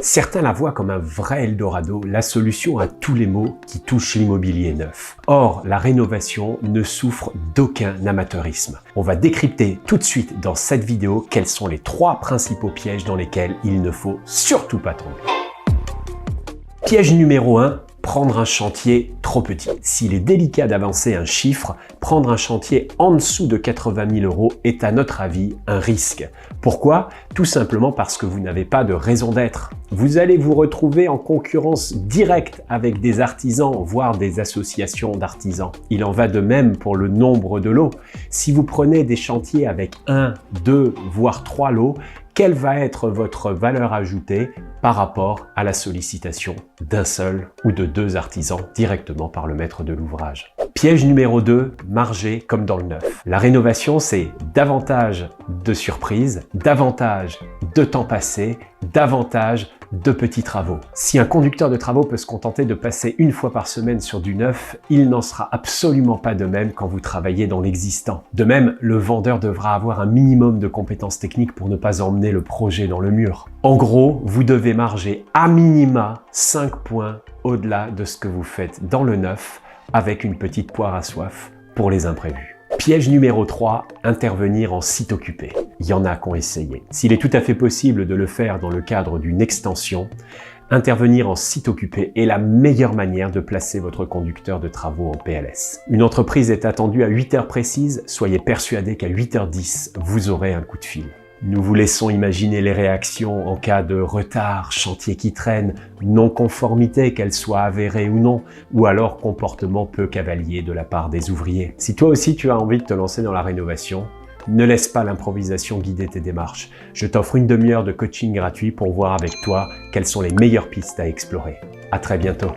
Certains la voient comme un vrai Eldorado, la solution à tous les maux qui touchent l'immobilier neuf. Or, la rénovation ne souffre d'aucun amateurisme. On va décrypter tout de suite dans cette vidéo quels sont les 3 principaux pièges dans lesquels il ne faut surtout pas tomber. Piège numéro 1. Prendre un chantier trop petit. S'il est délicat d'avancer un chiffre, prendre un chantier en dessous de 80 000 € est à notre avis un risque. Pourquoi? Tout simplement parce que vous n'avez pas de raison d'être. Vous allez vous retrouver en concurrence directe avec des artisans, voire des associations d'artisans. Il en va de même pour le nombre de lots. Si vous prenez des chantiers avec 1, 2, voire 3 lots, quelle va être votre valeur ajoutée par rapport à la sollicitation d'un seul ou de 2 artisans directement par le maître de l'ouvrage? Piège numéro 2, marger comme dans le neuf. La rénovation, c'est davantage de surprises, davantage de temps passé, davantage de petits travaux. Si un conducteur de travaux peut se contenter de passer 1 fois par semaine sur du neuf, il n'en sera absolument pas de même quand vous travaillez dans l'existant. De même, le vendeur devra avoir un minimum de compétences techniques pour ne pas emmener le projet dans le mur. En gros, vous devez marger à minima 5 points au-delà de ce que vous faites dans le neuf, avec une petite poire à soif pour les imprévus. Piège numéro 3, intervenir en site occupé. Il y en a qui ont essayé. S'il est tout à fait possible de le faire dans le cadre d'une extension, intervenir en site occupé est la meilleure manière de placer votre conducteur de travaux en PLS. Une entreprise est attendue à 8 heures précises, soyez persuadé qu'à 8h10, vous aurez un coup de fil. Nous vous laissons imaginer les réactions en cas de retard, chantier qui traîne, non-conformité, qu'elle soit avérée ou non, ou alors comportement peu cavalier de la part des ouvriers. Si toi aussi tu as envie de te lancer dans la rénovation, ne laisse pas l'improvisation guider tes démarches. Je t'offre une demi-heure de coaching gratuit pour voir avec toi quelles sont les meilleures pistes à explorer. À très bientôt.